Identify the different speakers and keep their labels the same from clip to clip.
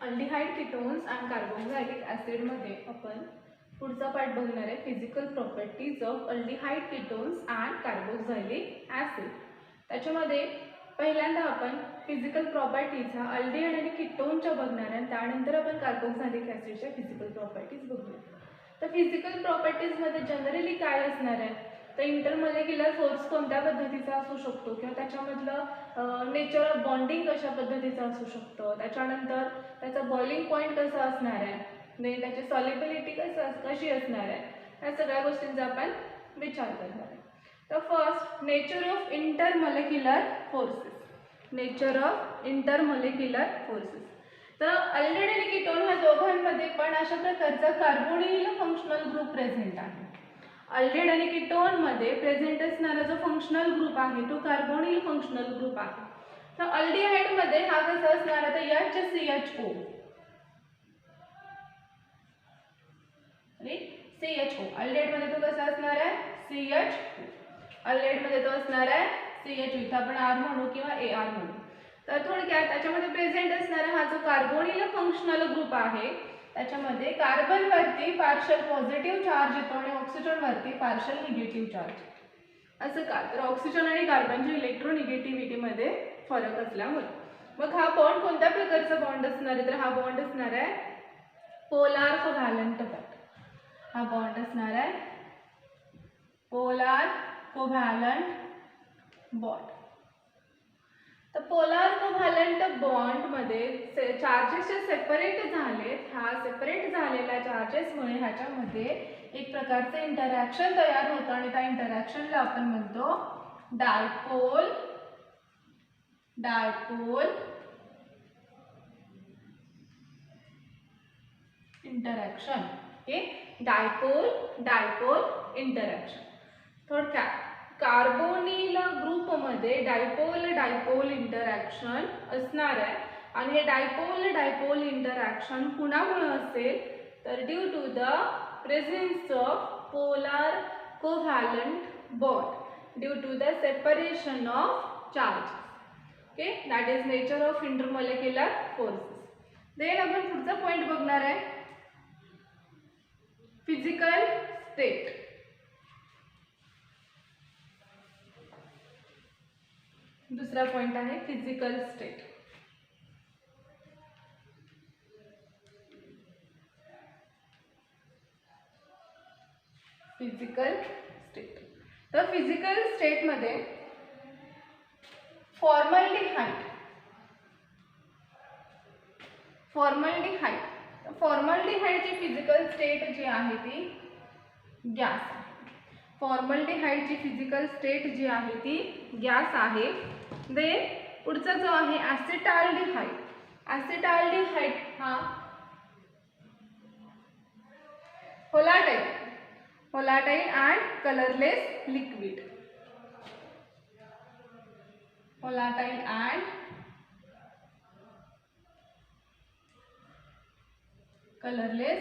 Speaker 1: Aldehyde ketones and carboxylic acid मध्ये आपण पुढचा पार्ट बघणार आहे physical properties of aldehyde ketones and carboxylic acid. त्याच्यामध्ये पहिल्यांदा आपण फिजिकल प्रॉपर्टीज हा अल्डिहाइड आणि कीटोनच्या बघणार आहे, त्यानंतर आपण कार्बोक्सिलिक ॲसिडच्या फिजिकल प्रॉपर्टीज बघूया। तर फिजिकल प्रॉपर्टीज मध्ये जनरली काय असणार आहे, तर इंटरमॉलिक्युलर फोर्स कोणत्या पद्धतीचा असू शकतो किंवा त्याच्यामधलं नेचर ऑफ बॉन्डिंग कशा पद्धतीचं असू शकतं, त्याच्यानंतर त्याचा बॉइलिंग पॉईंट कसा असणार आहे, त्याची सॉल्युबिलिटी कशी असणार आहे, या सगळ्या गोष्टींचा आपण विचार करणार आहे। तर first, nature of intermolecular forces. Nature of intermolecular forces, तर अल्डिहाइड आणि कीटोन ह्या दोघांमध्ये पण अशा प्रकारचा कार्बोनिल फंक्शनल ग्रुप प्रेझेंट आहे। अल्डिहाइड आणि कीटोन मध्ये प्रेझेंट असणारा जो फंक्शनल ग्रुप आहे तो कार्बोनिल फंक्शनल ग्रुप आहे। तर अल्डिहाइड मध्ये हा कसा असणार आहे, तर HCHO CHO। अल्डिहाइड मध्ये तो कसा असणार आहे, CHO। अल्डिहाइड मध्ये तो असणार आहे CHO, इथं आपण R म्हणू किंवा AR म्हणू। तर थोडक्यात त्याच्यामध्ये प्रेझेंट असणारा हा जो कार्बोनिल फंक्शनल ग्रुप आहे त्याच्यामध्ये कार्बन वरती पार्शियल पॉझिटिव्ह चार्ज येतो आणि ऑक्सिजन वरती पार्शियल निगेटिव्ह चार्ज। असं का, तर ऑक्सिजन आणि कार्बनच्या इलेक्ट्रोनिगेटिव्हिटी मध्ये फरक असल्यामुळे। मग हा बॉन्ड कोणत्या प्रकारचा बॉन्ड असणार आहे, तर हा बॉन्ड असणार आहे पोलार कोव्हॅलेंट बॉन्ड। हा बॉन्ड असणार आहे पोलार कोव्हॅलेंट बॉन्ड। तर पोलार कोव्हॅलेंट बॉन्ड मध्ये चार्जेस जे सेपरेट झालेत, ह्या सेपरेट झालेल्या चार्जेसमुळे ह्याच्यामध्ये एक प्रकारचे इंटरॅक्शन तयार होतं आणि त्या इंटरॅक्शनला आपण म्हणतो dipole interaction. Okay, dipole interaction. थोडक्यात कार्बोनिल ग्रुप मध्ये डायपोल इंटरॅक्शन असणार आहे आणि हे डायपोल इंटरॅक्शन कुणामुळे असेल, तर due to the presence of polar covalent bond, due to the separation of charges. Okay, that is nature of intermolecular forces. Then आपण पुढचा पॉइंट बघणार आहे फिजिकल स्टेट। दूसरा पॉइंट आहे फिजिकल स्टेट। फिजिकल स्टेट, तर फिजिकल स्टेट मध्ये फॉर्मल्डिहाइडची physical state जी आहे ती गॅस आहे। फॉर्मल्डिहाइडची फिजिकल स्टेट जी आहे ती गॅस आहे। देन पुढचा जो आहे ॲसिटाल्डिहाइड। ॲसिटाल्डिहाइड हा volatile and colourless liquid. Volatile and colourless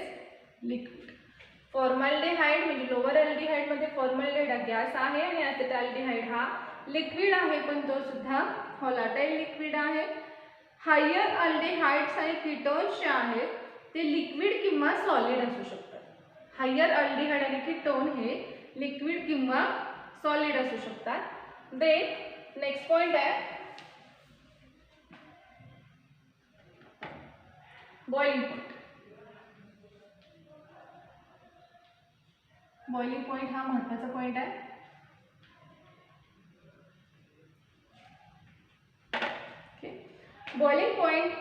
Speaker 1: liquid. Formaldehyde म्हणजे लोअर अल्डिहाइड मध्ये फॉर्मल्डिहाइड गॅस आहे आणि ॲसिटाल्डिहाइड हा लिक्विड आहे, पण तो सुद्धा व्होलाटाइल लिक्विड आहे। हायर अल्डिहाइड्स आणि कीटोन्स जे आहेत ते लिक्विड किंवा सॉलिड असू शकतात। हायर अल्डिहाइड आणि कीटोन हे लिक्विड किंवा सॉलिड असू शकतात। देन नेक्स्ट पॉइंट आहे बॉइलिंग पॉइंट। बॉइलिंग पॉइंट हा महत्त्वाचा पॉइंट आहे। Boiling point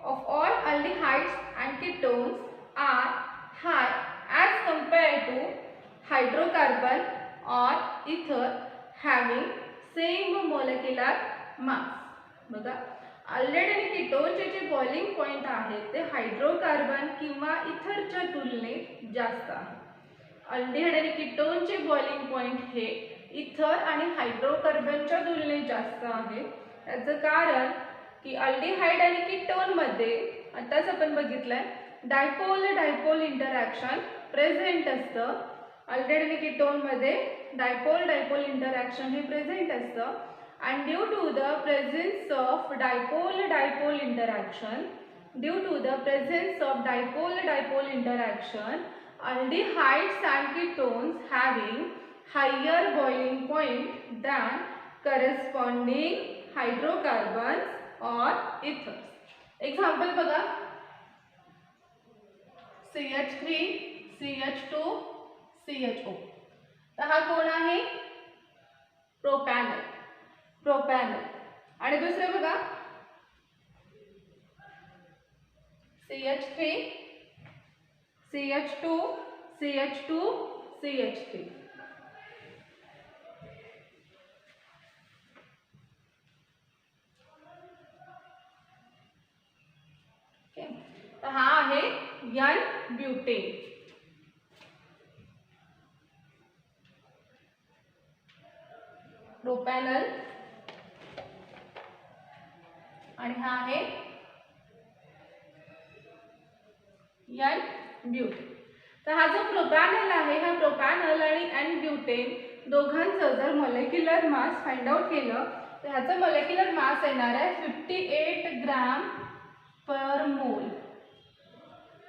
Speaker 1: of all aldehydes and ketones are high as compared to hydrocarbon or ether having same molecular mass। बघा, अल्डिहाइड आणि कीटोनचे जे बॉइलिंग पॉइंट आहेत ते हायड्रोकार्बन किंवा इथरच्या तुलनेत जास्त आहे। अल्डिहाइड आणि कीटोनचे बॉइलिंग पॉइंट हे इथर आणि हायड्रोकार्बनच्या तुलनेत जास्त आहे। त्याचं कारण की अल्डिहाइड आणि कीटोन मध्ये आताच आपण बघितलंय डायपोल इंटरॅक्शन प्रेझेंट असतं। अल्डिहाइड आणि कीटोन मध्ये डायपोल इंटरॅक्शन हे प्रेझेंट असतं and due to the presence of dipole interaction due to the presence of dipole-dipole interaction, aldehydes and ketones having higher boiling point than corresponding hydrocarbons or ethers. Example बघा, CH3, CH2, CHO. तर हा कोण आहे? प्रोपॅनल. प्रोपॅनल. आणि दुसरे बघा, CH3, CH2, CH2, CH3. तर हा आहे N ब्युटेन. प्रोपॅनल आणि हा आहे N ब्युटेन. तर हा जो प्रोपॅनल आहे, हा प्रोपॅनल आणि N ब्युटेन दोघांचं जर मॉलिक्युलर मास फाइंड आउट केलं तर ह्याचं मॉलिक्युलर मास येणार आहे 58 ग्रॅम पर मोल.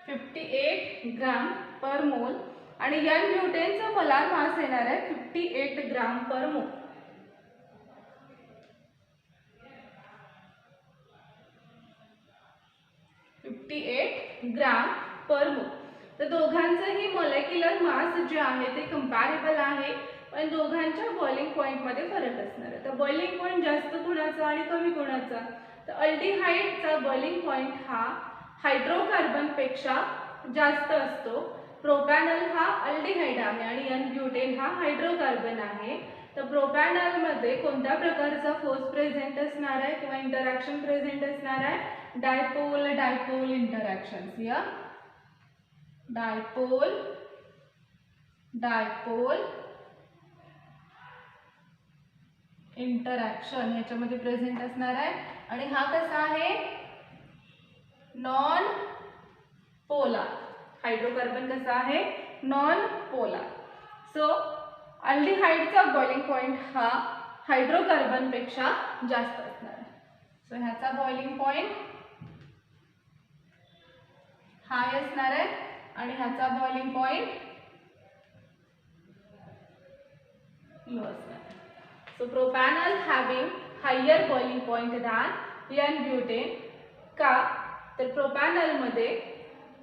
Speaker 1: 58 ग्रॅम पर मोल. आणि N ब्युटेनचा मोलार मास येणार आहे 58 ग्रॅम पर मोल. ग्रॅम पर मोल. तर दोघांचंही मॉलिक्युलर मास जे आहे ते कंपॅरेबल आहे, पण दोघांच्या बॉइलिंग पॉइंट मध्ये फरक असणार आहे. तर बॉइलिंग पॉइंट जास्त कोणाचा आणि कमी कोणाचा? तर अल्डिहाइडचा बॉइलिंग पॉइंट हा हायड्रोकार्बन पेक्षा जास्त असतो. प्रोपॅनल हा अल्डिहाइड आहे आणि N ब्युटेन हा हायड्रोकार्बन आहे. तर प्रोपॅनल मध्ये कोणत्या प्रकारचा फोर्स प्रेझेंट असणार आहे किंवा इंटरॅक्शन प्रेझेंट असणार आहे? Dipole dipole interactions. या डायपोल डायपोल इंटरॅक्शन ह्याच्यामध्ये प्रेझेंट असणार आहे. आणि हा कसा आहे? Non polar. हायड्रोकार्बन कसा आहे? Non polar. सो अल्डिहाइडचा बॉइलिंग पॉइंट हा हायड्रोकार्बन पेक्षा जास्त असणार आहे. सो ह्याचा बॉइलिंग पॉइंट हाय असणार आहे आणि ह्याचा बॉइलिंग पॉइंट लो असणार आहे. So propanal having higher boiling point than N butane. का? तर प्रोपॅनल मध्ये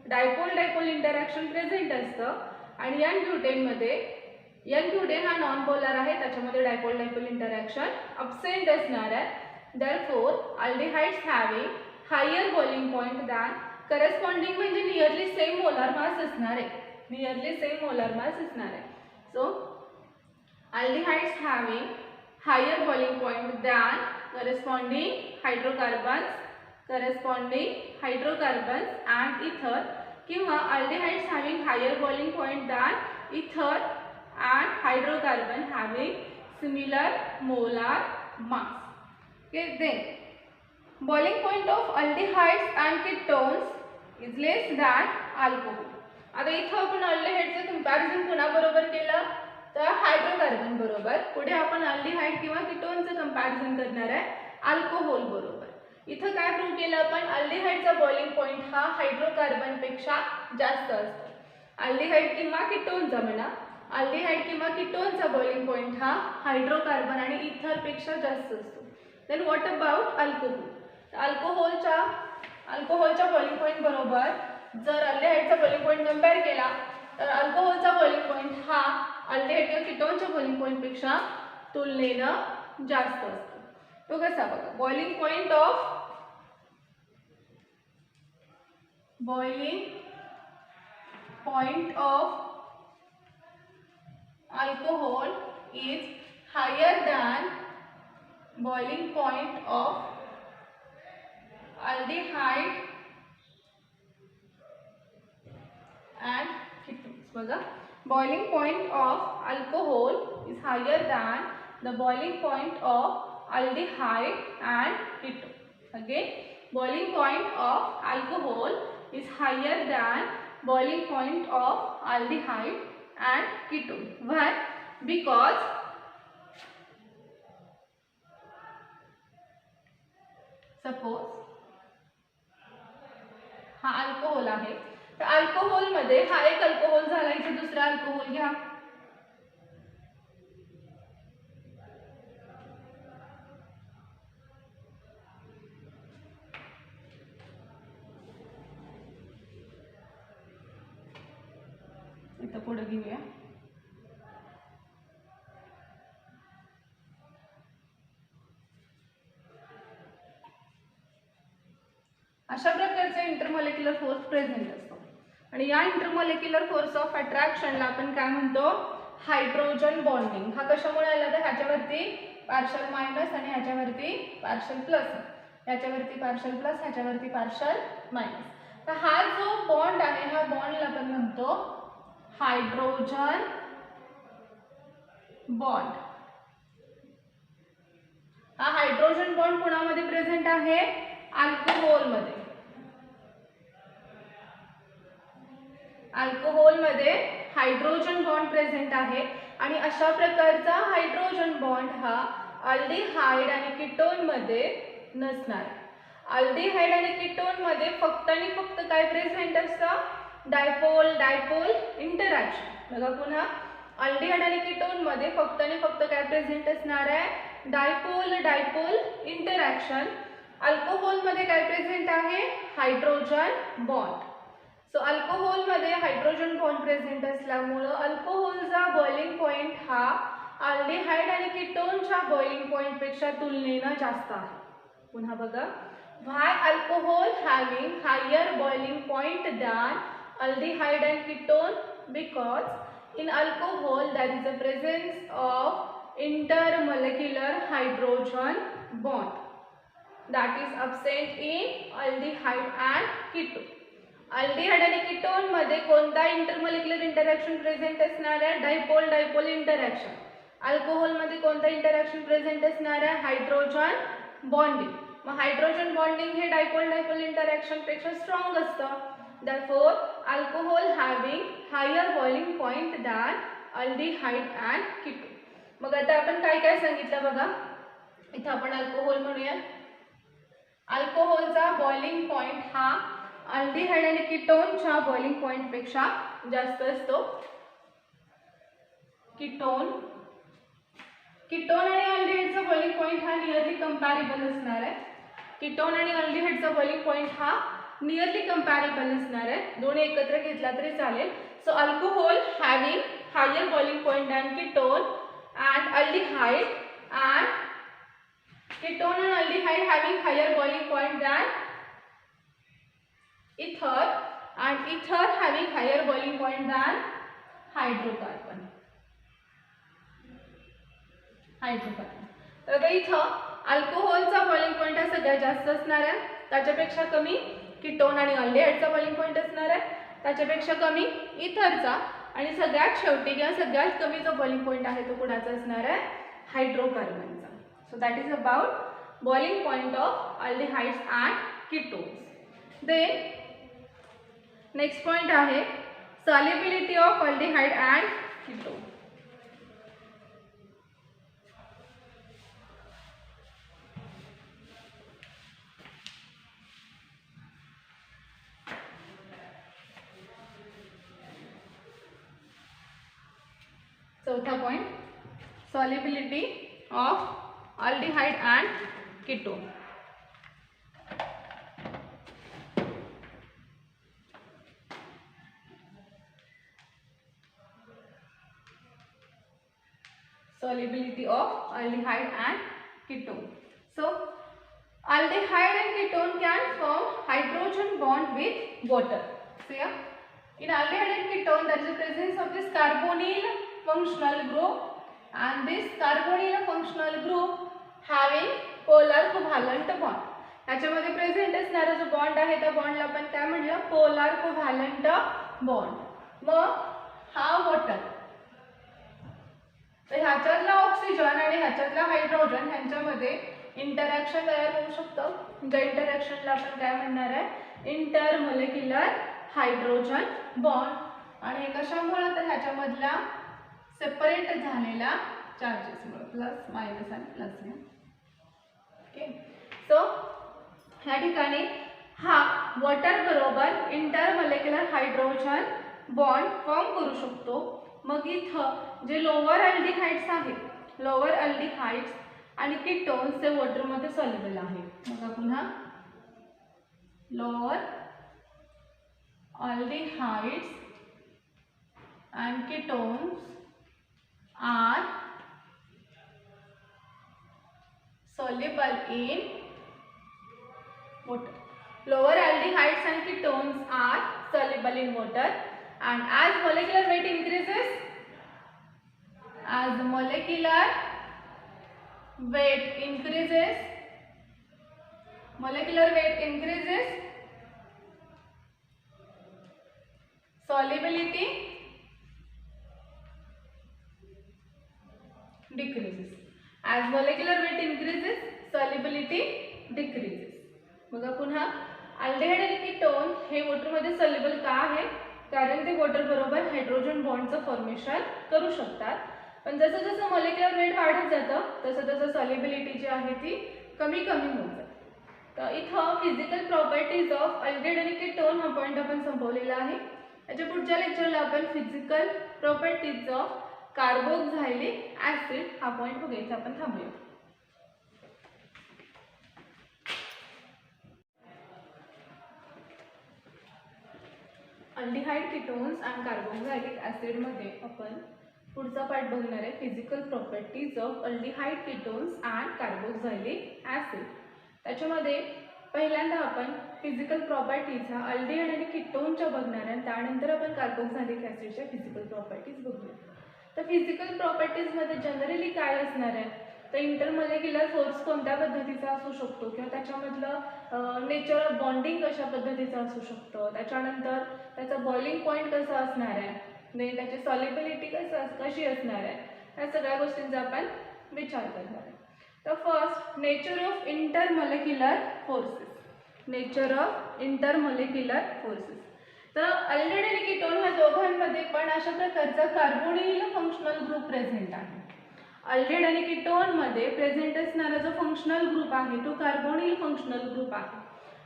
Speaker 1: डायपोल डायपोल इंटरॅक्शन प्रेझेंट असतं आणि N ब्युटेन मध्ये N ब्युटेन हा नॉन पोलर आहे, त्याच्यामध्ये डायपोल डायपोल इंटरॅक्शन अब्सेंट असणार आहे. Therefore aldehydes having higher boiling point than corresponding म्हणजे नियरली सेम मोलार मास असणार आहे. नियरली सेम मोलार मास असणार आहे. So aldehydes having higher boiling point than corresponding hydrocarbons and ether, किंवा aldehydes having higher boiling point than ether and hydrocarbon having similar molar mass. Okay, then boiling point of aldehydes and ketones is less than alcohol. आता इथं आपण अल्डिहाइडचं comparison कोणाबरोबर केलं? तर hydrocarbon बरोबर. पुढे आपण अल्डिहाइड किंवा कीटोनचं कंपॅरिझन करणार आहे अल्कोहोल बरोबर. इथं काय प्रूव्ह केलं आपण? अल्डिहाइडचा बॉइलिंग पॉइंट हा हायड्रोकार्बन पेक्षा जास्त असतो. अल्डिहाइड किंवा कीटोनचा म्हणा, अल्डिहाइड किंवा कीटोनचा बॉइलिंग पॉइंट हा हायड्रोकार्बन आणि इथर पेक्षा जास्त असतो. Then what about alcohol? अल्कोहोलच्या बॉइलिंग पॉइंट बरोबर जर अल्डिहाइडचा बॉइलिंग पॉइंट कंपेअर केला तर अल्कोहोलचा बॉइलिंग पॉइंट हा अल्डिहाइड किंवा कीटोनच्या बॉइलिंग पॉइंट पेक्षा तुलनेनं जास्त असतो. तो कसा बघा? Boiling point of alcohol is higher than boiling point of aldehyde and ketones. बघा, boiling point of alcohol is higher than the boiling point of aldehyde and ketone. Again, boiling point of alcohol is higher than boiling point of aldehyde and ketone. Why? Because suppose आहे. तर अल्कोहोलमध्ये हा एक alcohol झाला, इथे दुसरा alcohol घ्या. इथं पुढे घेऊया. अशा प्रकारचा इंटरमॉलिक्युलर फोर्स प्रेझेंट असतो आणि या इंटरमॉलिक्युलर फोर्स ऑफ अट्रॅक्शनला आपण काय म्हणतो, हायड्रोजन बॉन्डिंग. हा कशामुळे आला तर ह्याच्यावरती पार्शल मायनस आणि ह्याच्यावरती पार्शल प्लस, ह्याच्यावरती पार्शल प्लस, ह्याच्यावरती पार्शल मायनस. तर हा जो बॉन्ड आहे ह्या बॉन्डला आपण म्हणतो हायड्रोजन बॉन्ड. हा हायड्रोजन बॉन्ड कोणामध्ये प्रेझेंट आहे, अल्कोहोलमध्ये. अल्कोहोलमध्ये हायड्रोजन बॉन्ड प्रेझेंट आहे आणि अशा प्रकारचा हायड्रोजन बॉन्ड हा अल्डिहाइड आणि कीटोन मध्ये नसणार. अल्डिहाइड आणि कीटोन मध्ये फक्त आणि फक्त काय प्रेझेंट असतं, डायपोल डायपोल इंटरॅक्शन. बघा पुन्हा, अल्डिहाइड आणि कीटोन मध्ये फक्त आणि फक्त काय प्रेझेंट असणार आहे, डायपोल डायपोल इंटरॅक्शन. अल्कोहोल मध्ये काय प्रेझेंट आहे, हायड्रोजन बॉन्ड. सो अल्कोहोल मध्ये हायड्रोजन बॉन्ड प्रेझेंट असल्यामुळे अल्कोहोलचा बॉइलिंग पॉइंट हा अल्डिहाइड आणि कीटोनच्या बॉइलिंग पॉइंट पेक्षा तुलनेने जास्त आहे. पुन्हा बघा, why alcohol having higher boiling point than aldehyde and ketone, because in alcohol there is a presence of intermolecular hydrogen bond that is absent in aldehyde and ketone. aldehyde आणि ketone मध्ये कोणता intermolecular interaction present असणार आहे, dipole dipole interaction. Alcohol मध्ये कोणता interaction present असणार आहे, hydrogen bonding. मग हायड्रोजन बॉन्डिंग हे डायपोल डायपोल इंटरॅक्शन पेक्षा स्ट्रॉंग असतं. Therefore, alcohol having higher boiling point than aldehyde and ketone. मग आता आपण काय काय सांगितलं बघा, इथे आपण अल्कोहोल म्हणूया. अल्कोहोलचा बॉइलिंग पॉइंट हा अल्डिहाइड आणि कीटोनच्या बॉइलिंग पॉइंट पेक्षा जास्त असतो. कीटोन आणि अल्डिहाइडचा बॉइलिंग पॉइंट हा नियरली कंपॅरेबल असणार आहे. कीटोन आणि अल्डिहाइडचा बॉइलिंग पॉइंट हा नियरली कंपॅरेबल असणार आहे, दोन्ही एकत्र घेतला तरी चालेल. So alcohol having higher boiling point than ketone and aldehyde, and ketone and aldehyde having higher boiling point than ether, and ether having higher boiling point than hydrocarbon. तर इथं अल्कोहोलचा बॉइलिंग पॉइंट हा सगळ्यात जास्त असणार आहे, त्याच्यापेक्षा कमी कीटोन आणि अल्डिहाइडचा बॉइलिंग पॉइंट असणार आहे, त्याच्यापेक्षा कमी इथरचा, आणि सगळ्यात शेवटी किंवा सगळ्यात कमी जो बॉइलिंग पॉइंट आहे तो कुणाचा असणार आहे, हायड्रोकार्बनचा. So that is about boiling point of aldehydes and ketones. Then next point आहे solubility of aldehyde and ketone. चौथा point, solubility of aldehyde and ketone. Solubility of aldehyde and ketone. So aldehyde and ketone can form hydrogen bond with water. So yeah, in aldehyde and ketone there is a presence of this carbonyl functional group, and this carbonyl functional group having polar covalent bond. याच्यामध्ये present असणारा जो bond आहे त्या बॉन्डला आपण काय म्हणलं, polar covalent bond. मग हा वॉटर, तर ह्याच्यातला ऑक्सिजन आणि ह्याच्यातला हायड्रोजन ह्यांच्यामध्ये इंटरॅक्शन तयार होऊ शकतं. ज्या इंटरॅक्शनला आपण काय म्हणणार आहे, इंटरमॉलिक्युलर हायड्रोजन बॉन्ड. आणि कशामुळे तर ह्याच्यामधला सेपरेट झालेला चार्जेसमुळे, प्लस मायनस आणि प्लस. ओके, सो ह्या ठिकाणी हा वॉटर बरोबर इंटरमॉलिक्युलर हायड्रोजन बॉन्ड फॉर्म करू शकतो. मग इथं जे लोअर अल्डिहाइड्स आहेत, लोअर अल्डिहाइड्स आणि कीटोन्स ते वॉटरमध्ये सॉल्युबल आहेत. बघा पुन्हा, lower aldehydes and ketones are soluble in water. Lower aldehydes and ketones are soluble in water, and as molecular weight increases, as the molecular weight increases, solubility decreases. As molecular weight increases, solubility decreases. बघा पुन्हा, aldehyde आणि ketone हे वॉटरमध्ये soluble का आहे? कारण ते water बरोबर hydrogen बॉन्डचं formation करू शकतात. पण जसं जसं मॉलिक्युलर वेट वाढत जातं तसं तसं सॉल्युबिलिटी जी आहे ती कमी कमी होत जाते. तर इथं फिजिकल प्रॉपर्टीज ऑफ अल्डिहाइड आणि कीटोन हा पॉईंट आपण संपवलेला आहे. याच्या पुढच्या लेक्चरला आपण physical properties of carboxylic acid हा पॉईंट बघायचा आपण थांबूया. Aldehyde, ketones and carboxylic acid मध्ये आपण पुढचा पार्ट बघणार आहे, physical properties of aldehyde, ketones and carboxylic acid. त्याच्यामध्ये पहिल्यांदा आपण फिजिकल प्रॉपर्टीज हा अल्डिहाइड आणि कीटोनच्या बघणार आहे, त्यानंतर आपण कार्बोक्झायलिक ऍसिडच्या फिजिकल प्रॉपर्टीज बघूया. तर फिजिकल प्रॉपर्टीजमध्ये जनरली काय असणार आहे, तर इंटरमॉलिक्युलर फोर्स कोणत्या पद्धतीचा असू शकतो किंवा त्याच्यामधलं नेचर ऑफ बॉन्डिंग कशा पद्धतीचं असू शकतं, त्याच्यानंतर त्याचा बॉइलिंग पॉईंट कसा असणार आहे, त्याची सॉल्युबिलिटी कशी असणार आहे, या सगळ्या गोष्टींचा आपण विचार करणार आहे. तर first, nature of intermolecular forces. Nature of intermolecular forces. तर अल्डिहाइड आणि कीटोन ह्या दोघांमध्ये पण अशा प्रकारचा कार्बोनिल फंक्शनल ग्रुप प्रेझेंट आहे. अल्डिहाइड आणि कीटोन मध्ये प्रेझेंट असणारा जो फंक्शनल ग्रुप आहे तो कार्बोनिल फंक्शनल ग्रुप आहे.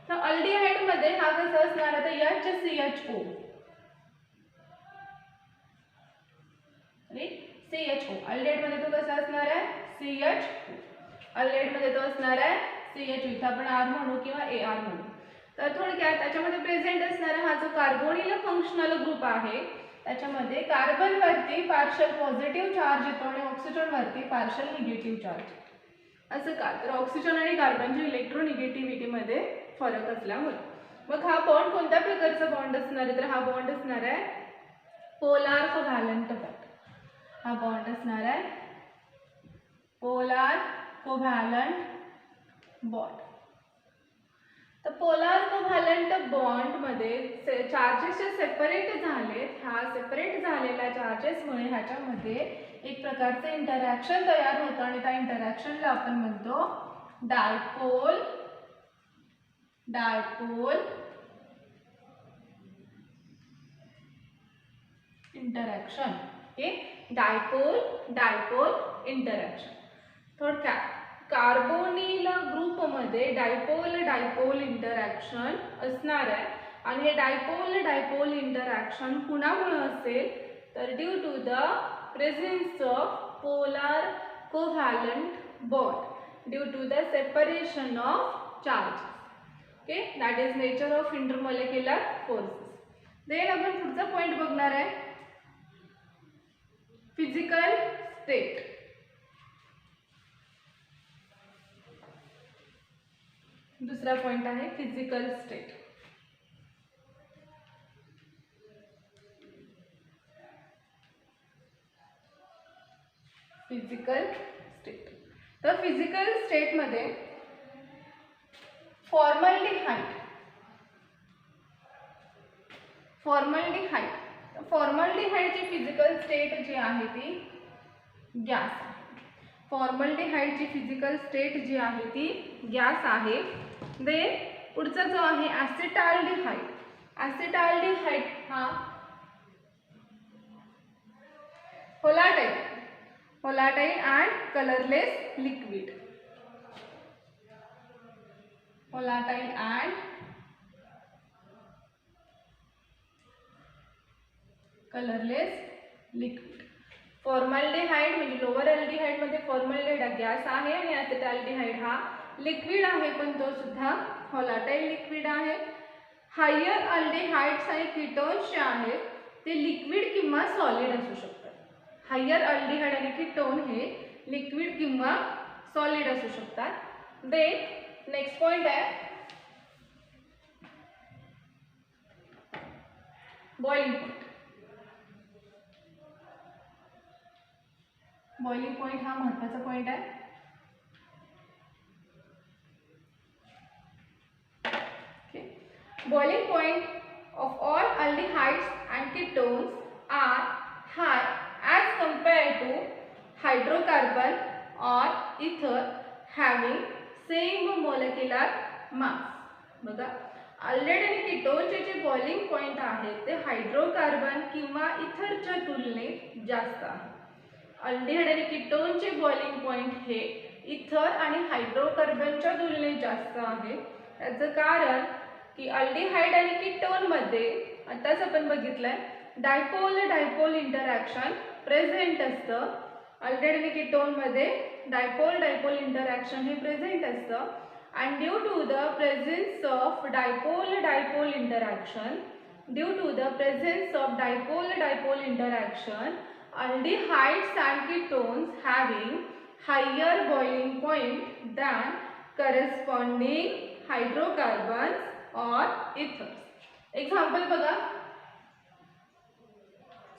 Speaker 1: तर अल्डिहाइड मध्ये हा कसा असणार आहे, तर HCHO, CHO. अल्डिहाइड मध्ये तो कसा असणार आहे, CHO. अल्डिहाइड मध्ये तो असणार आहे CHO. इथं आपण R म्हणू किंवा AR म्हणू. तर थोडक्यात त्याच्यामध्ये प्रेझेंट असणारा हा जो कार्बोनिल फंक्शनल ग्रुप आहे त्याच्यामध्ये कार्बन वरती पार्शियल पॉझिटिव्ह चार्ज येतो आणि ऑक्सिजन वरती पार्शियल निगेटिव्ह चार्ज. असं का, तर ऑक्सिजन आणि कार्बनची इलेक्ट्रोनिगेटिव्हिटी मध्ये फरक असल्यामुळे. मग हा बॉन्ड कोणत्या प्रकारचा बॉन्ड असणार आहे, तर हा बॉन्ड असणार आहे पोलार कोव्हॅलंट बॉन्ड. हा बॉन्ड असणार आहे पोलार कोव्हॅलंट बॉन्ड. तर पोलार कोव्हॅलंट बॉन्ड मध्ये चार्जेस जे सेपरेट झालेत, ह्या सेपरेट झालेल्या चार्जेसमुळे ह्याच्यामध्ये एक प्रकारचे इंटरॅक्शन तयार होतं आणि त्या इंटरॅक्शनला आपण म्हणतो dipole interaction. Okay, dipole interaction. थोडक्यात कार्बोनिल ग्रुप मध्ये डायपोल इंटरॅक्शन असणार आहे आणि हे डायपोल इंटरॅक्शन कुणामुळे असेल, तर due to the presence of polar covalent bond, due to the separation of charges. Okay, that is nature of intermolecular forces. Then आपण पुढचा पॉइंट बघणार आहे, फिजिकल स्टेट. दुसरा पॉइंट आहे फिजिकल स्टेट. Physical state. तर फिजिकल स्टेट मध्ये फॉर्मल्डिहाइडची physical state जी आहे ती गॅस आहे. फॉर्मल्डिहाइडची फिजिकल स्टेट जी आहे ती गॅस आहे. देन पुढचा जो आहे ॲसिटाल्डिहाइड. ॲसिटाल्डिहाइड हा volatile and colourless liquid. Volatile and colourless liquid. Formaldehyde म्हणजे लोअर अल्डिहाइड मध्ये फॉर्मल्डिहाइड हा गॅस आहे आणि ॲसिटाल्डिहाइड हा लिक्विड आहे, पण तो सुद्धा व्होलाटाईल लिक्विड आहे. हायर अल्डिहाइड्स आणि कीटोन्स जे आहेत ते लिक्विड किंवा सॉलिड असू शकतात. हायर अल्डिहाइड आणि कीटोन हे लिक्विड किंवा सॉलिड असू शकतात. देन नेक्स्ट पॉइंट आहे बॉइलिंग पॉइंट. बॉइलिंग पॉइंट हा महत्त्वाचा पॉइंट आहे. Boiling point of all aldehydes and ketones are high as compared to hydrocarbon or ether having same molecular mass. बघा, अल्डेहाइड आणि कीटोनचे जे बॉइलिंग पॉइंट आहेत ते हायड्रोकार्बन किंवा इथरच्या तुलनेत जास्त आहे. अल्डेहाइड आणि कीटोनचे बॉइलिंग पॉइंट हे इथर आणि हायड्रोकार्बनच्या तुलनेत जास्त आहे. याचं कारण की अल्डिहाइड आणि कीटोन मध्ये आताच आपण बघितलंय डायपोल डायपोल इंटरॅक्शन प्रेझेंट असतं. अल्डिहाइड आणि कीटोन मध्ये डायपोल डायपोल इंटरॅक्शन हे प्रेझेंट असतं. and due to the presence of dipole dipole interaction aldehydes and ketones having higher boiling point than corresponding hydrocarbons or ethers. Example बघा,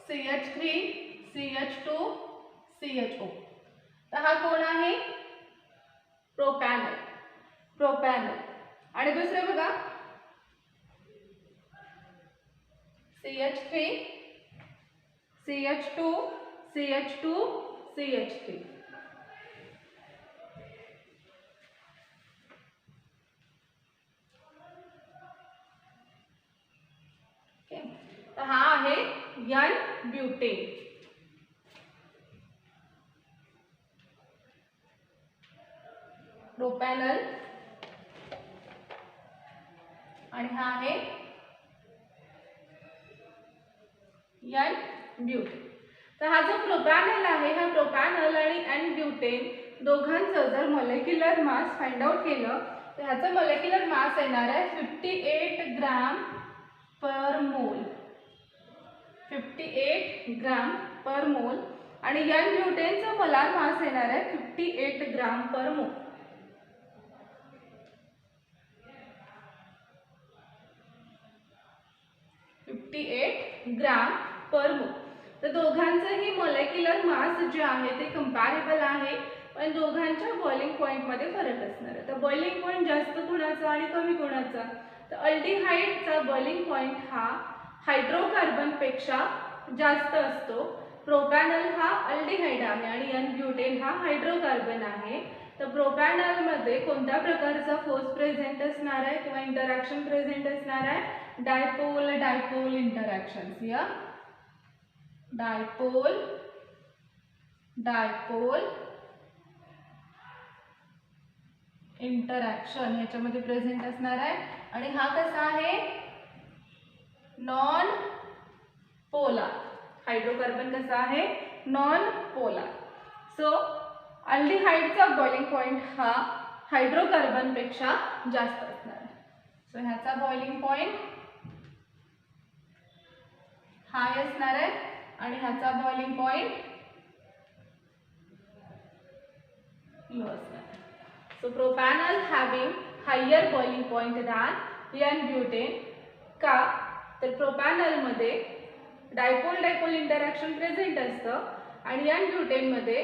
Speaker 1: CH3 CH2 CHO. तर हा कोण आहे? प्रोपॅनल. आणि दुसरे बघा CH3 CH2 CH2 CH3. तर हा आहे N ब्युटेन. प्रोपॅनल आणि हा आहे N ब्युटेन. तर हा जो प्रोपॅनल आहे हा प्रोपॅनल आणि N ब्युटेन दोघांचं जर मॉलिक्युलर मास फाइंड आउट केलं तर ह्याचा मॉलिक्युलर मास येणार आहे 58 ग्रॅम पर मोल. 58 ग्रॅम पर मोल. आणि N ब्युटेनचा मोलार मास येणार आहे 58 ग्रॅम पर मोल. ग्रॅम पर मोल. तर दोघांचंही मॉलिक्युलर मास जे आहे ते कंपॅरेबल आहे, पण दोघांच्या बॉइलिंग पॉइंट मध्ये फरक असणार आहे. तर बॉइलिंग पॉइंट जास्त कोणाचा आणि कमी कोणाचा? तर अल्डिहाइडचा बॉइलिंग पॉइंट हा हायड्रोकार्बन पेक्षा जास्त असतो. प्रोपॅनल हा अल्डिहाइड आहे आणि N ब्युटेन हा हायड्रोकार्बन आहे. तर प्रोपॅनल मध्ये कोणत्या प्रकारचा फोर्स प्रेझेंट असणार आहे किंवा इंटरॅक्शन प्रेझेंट असणार आहे? Dipole dipole interactions. या डायपोल डायपोल इंटरॅक्शन ह्याच्यामध्ये प्रेझेंट असणार आहे. आणि हा कसा आहे? Non polar. हायड्रोकार्बन कसा आहे? Non polar. सो अल्डिहाइडचा बॉइलिंग पॉइंट हा हायड्रोकार्बन पेक्षा जास्त असणार आहे. सो ह्याचा बॉइलिंग पॉइंट हाय असणार आहे आणि ह्याचा बॉइलिंग पॉइंट लो असणार आहे. So propanal having higher boiling point than N butane. का? तर प्रोपॅनल मध्ये डायपोल डायपोल इंटरॅक्शन प्रेझेंट असतं आणि N ब्युटेन मध्ये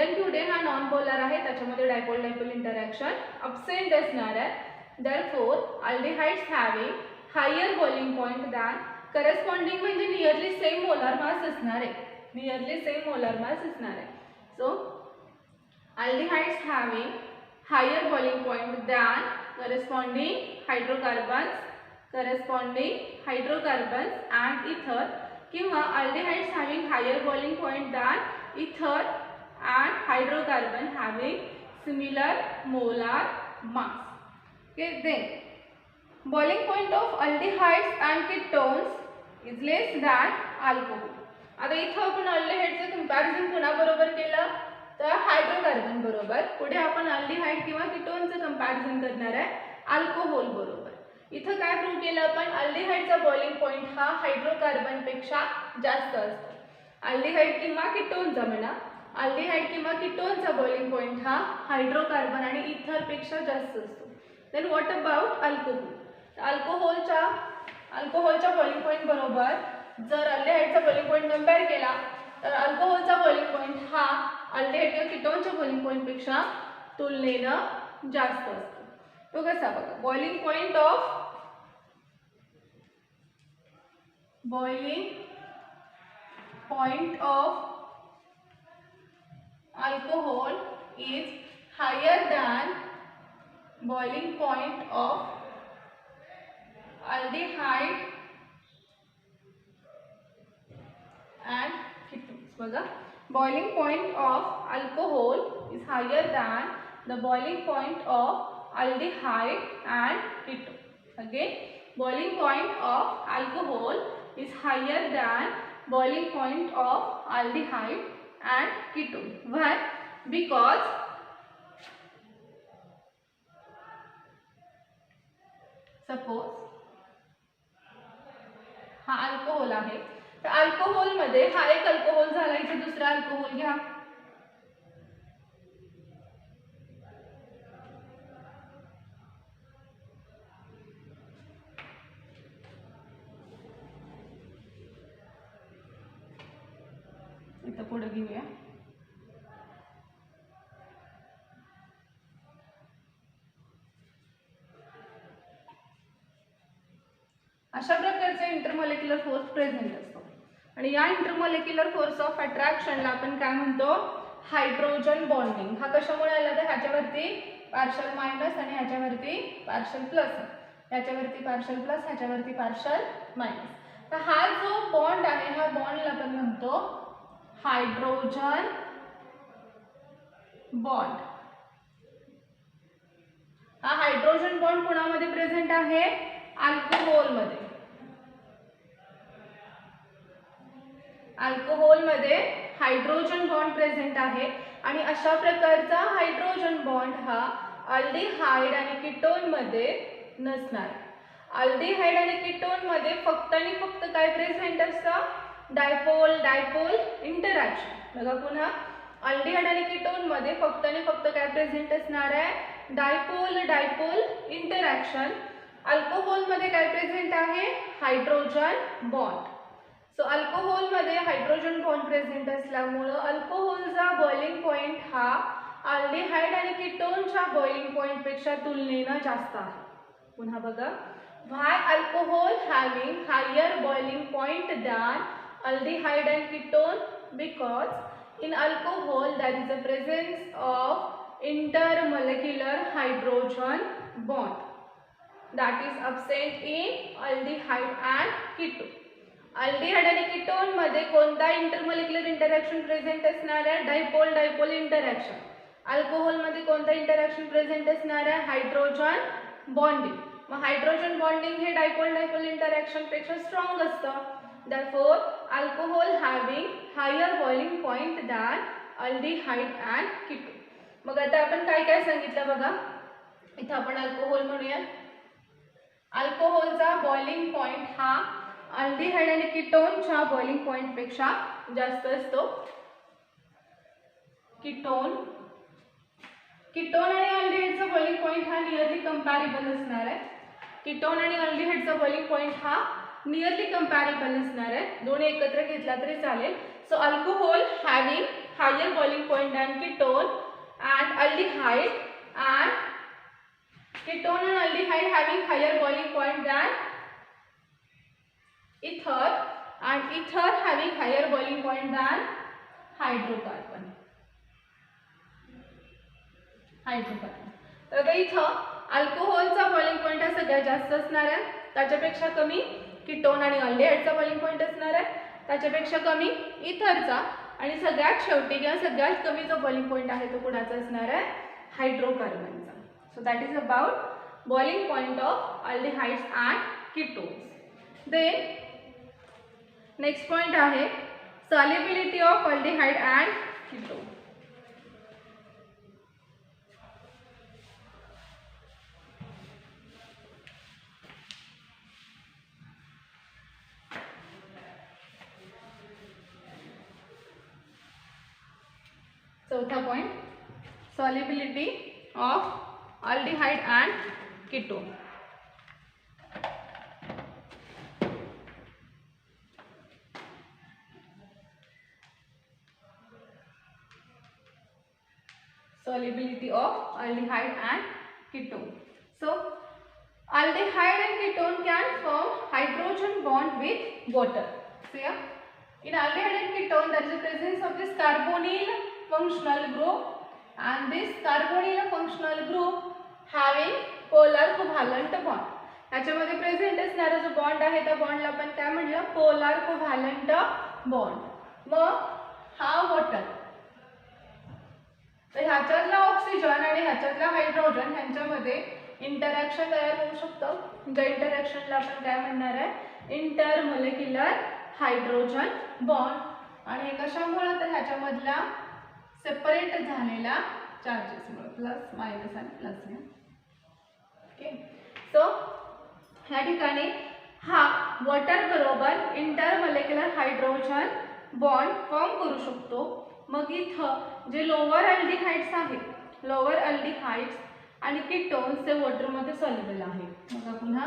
Speaker 1: N ब्युटेन हा नॉन पोलर आहे, त्याच्यामध्ये डायपोल डायपोल इंटरॅक्शन अब्सेंट असणार आहे. Therefore aldehydes having higher boiling point than corresponding म्हणजे नियरली सेम मोलार मास असणार आहे. नियरली सेम मोलार मास असणार आहे. So aldehydes having higher boiling point than corresponding hydrocarbons and ether किंवा aldehydes having higher boiling point than ether and hydrocarbon having similar molar mass. Okay, then boiling point of aldehydes and ketones is less than alcohol. आता इथं आपण अल्डिहाइडचं comparison कुणाबरोबर केलं तर hydrocarbon बरोबर. पुढे आपण aldehyde किंवा कीटोनचं कंपॅरिझन करणार आहे अल्कोहोल बरोबर. इथं काय प्रूव्ह केलं आपण अल्डिहाइडचा बॉइलिंग पॉइंट हा हायड्रोकार्बन पेक्षा जास्त असतो. अल्डिहाइड किंवा कीटोनचा म्हणा, अल्डिहाइड किंवा कीटोनचा बॉइलिंग पॉइंट हा हायड्रोकार्बन आणि इथर पेक्षा जास्त असतो. Then what about alcohol. अल्कोहोलच्या बॉइलिंग पॉइंट बरोबर जर अल्डिहाइडचा बॉइलिंग पॉइंट कंपेअर केला तर अल्कोहोलचा बॉइलिंग पॉइंट हा अल्डिहाइड किंवा कीटोनच्या बॉइलिंग पॉइंट पेक्षा तुलनेनं जास्त असतो. तो कसा बघा. Boiling point of alcohol is higher than boiling point of aldehyde and ketones. बघा, boiling point of alcohol is higher than the boiling point of aldehyde and ketone. Again, boiling point of alcohol is higher than boiling point of aldehyde and ketone. Why? Because suppose हा alcohol आहे तर alcohol मध्ये हा एक alcohol झाला, इथे दुसरा alcohol घ्या. इथं पुढे घेऊया. अशा प्रकारचा इंटरमॉलिक्युलर फोर्स प्रेझेंट असतो आणि या इंटरमॉलिक्युलर फोर्स ऑफ अट्रॅक्शनला आपण काय म्हणतो हायड्रोजन बॉन्डिंग. हा कशामुळे आला तर ह्याच्यावरती पार्शल मायनस आणि ह्याच्यावरती पार्शल प्लस, ह्याच्यावरती पार्शल प्लस ह्याच्यावरती पार्शल मायनस. तर हा जो बॉन्ड आहे हा बॉन्डला आपण म्हणतो हायड्रोजन बॉन्ड. हा हायड्रोजन बॉन्ड कोणामध्ये प्रेझेंट आहे अल्कोहोल मध्ये. अल्कोहोल मध्ये हायड्रोजन बॉन्ड प्रेझेंट आहे आणि अशा प्रकारचा हायड्रोजन बॉन्ड हा अल्डिहाइड आणि कीटोन मध्ये नसणार. अल्डिहाइड आणि कीटोन मध्ये फक्त आणि फक्त काय प्रेझेंट असतं डायपोल डायपोल इंटरॅक्शन. बघा पुन्हा अल्डिहाइड आणि कीटोन मध्ये फक्त आणि फक्त काय प्रेझेंट असणार आहे डायपोल डायपोल इंटरॅक्शन. अल्कोहोल मध्ये काय प्रेझेंट आहे हायड्रोजन बॉन्ड. सो अल्कोहोल मध्ये हायड्रोजन बॉन्ड प्रेझेंट असल्यामुळे अल्कोहोलचा बॉइलिंग पॉइंट हा अल्डिहाइड आणि कीटोनच्या बॉइलिंग पॉइंट पेक्षा तुलनेनं जास्त आहे. पुन्हा बघा why alcohol having higher boiling point than aldehyde and ketone? Because in alcohol there is a presence of intermolecular hydrogen bond that is absent in aldehyde and ketone. Aldehyde आणि ketone मध्ये कोणता intermolecular interaction present असणार आहे dipole dipole interaction. Alcohol मध्ये कोणता interaction present असणार आहे hydrogen bonding. मग हायड्रोजन बॉन्डिंग हे डायपोल डायपोल इंटरॅक्शन पेक्षा स्ट्रॉंग असतं. therefore alcohol having higher boiling point than aldehyde and ketone. मग आता आपण काय काय सांगितलं बघा. इथं आपण अल्कोहोल म्हणूया. अल्कोहोलचा बॉइलिंग पॉइंट हा अल्डिहाइड आणि कीटोनच्या बॉइलिंग पॉइंट पेक्षा जास्त असतो. कीटोन आणि अल्डिहाइडचा बॉइलिंग पॉइंट हा नियरली कंपॅरेबल असणार आहे. कीटोन आणि अल्डिहाइडचा बॉइलिंग पॉइंट हा नियरली कंपॅरेबल असणार आहे. दोन्ही एकत्र घेतला तरी चालेल. So alcohol having higher boiling point than ketone and aldehyde and ketone and aldehyde having higher boiling point than ether and ether having higher boiling point than hydrocarbon. तर इथं अल्कोहोलचा बॉइलिंग पॉइंट हा सगळ्यात जास्त असणार आहे. त्याच्यापेक्षा कमी कीटोन आणि अल्डिहाइडचा बॉइलिंग पॉइंट असणार आहे. त्याच्यापेक्षा कमी इथरचा आणि सगळ्यात शेवटी किंवा सगळ्यात कमी जो बॉइलिंग पॉइंट आहे तो कुणाचा असणार आहे हायड्रोकार्बनचा. So that is about boiling point of aldehydes and ketones. Then next point आहे solubility of aldehyde and ketone. चौथा point solubility of aldehyde and ketone. Solubility of aldehyde and ketone. So, aldehyde and ketone can form hydrogen bond with water. So, yeah, in aldehyde and ketone there is the presence of this carbonyl functional group, and this carbonyl functional group having polar covalent bond. याच्यामध्ये present असणारा जो bond आहे त्या बॉन्डला आपण काय म्हणलं, polar covalent bond. मग हा वॉटर, तर ह्याच्यातला ऑक्सिजन आणि ह्याच्यातला हायड्रोजन ह्यांच्यामध्ये इंटरॅक्शन तयार होऊ शकतं. ज्या इंटरॅक्शनला आपण काय म्हणणार आहे, इंटरमोलेक्युलर हायड्रोजन बॉन्ड. आणि हे कशामुळे, तर ह्याच्यामधला सेपरेट झालेला चार्जेसमुळे, प्लस मायनस आणि प्लस. ओके, सो ह्या ठिकाणी हा वॉटर बरोबर इंटरमोलेक्युलर हायड्रोजन बॉन्ड फॉर्म करू शकतो. मग इथं जे लोअर अल्डिहाइड्स आहेत, लोअर अल्डिहाइड्स आणि कीटोन्स ते वॉटरमध्ये सॉल्युबल आहेत. बघा पुन्हा,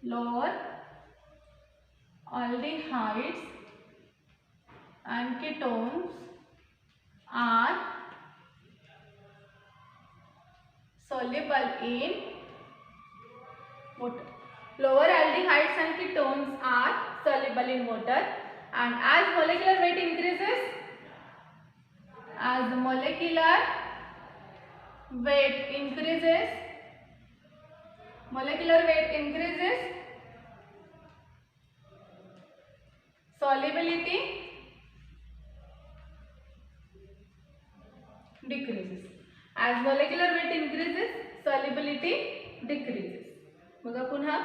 Speaker 1: lower aldehydes and ketones are soluble in water. Lower aldehydes and ketones are soluble in water, and as molecular weight increases, as molecular weight increases, solubility decreases. As molecular weight increases, solubility decreases. बघा पुन्हा,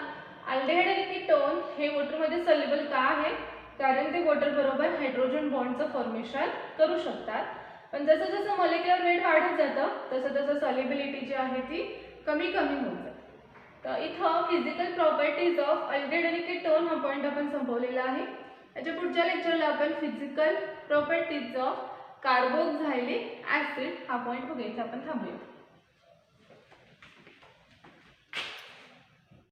Speaker 1: aldehyde आणि ketone हे वॉटरमध्ये soluble का आहे, कारण ते water बरोबर hydrogen बॉन्डचं formation करू शकतात. पण जसं जसं मॉलिक्युलर वेट वाढत जातं तसं तसं सॉल्युबिलिटी जी आहे ती कमी कमी होत जाते. तर इथं फिजिकल प्रॉपर्टीज ऑफ अल्डिहाइड आणि कीटोन हा पॉईंट आपण संपवलेला आहे. याच्या पुढच्या लेक्चरला आपण physical properties of carboxylic acid हा पॉईंट बघायचा आपण थांबूया.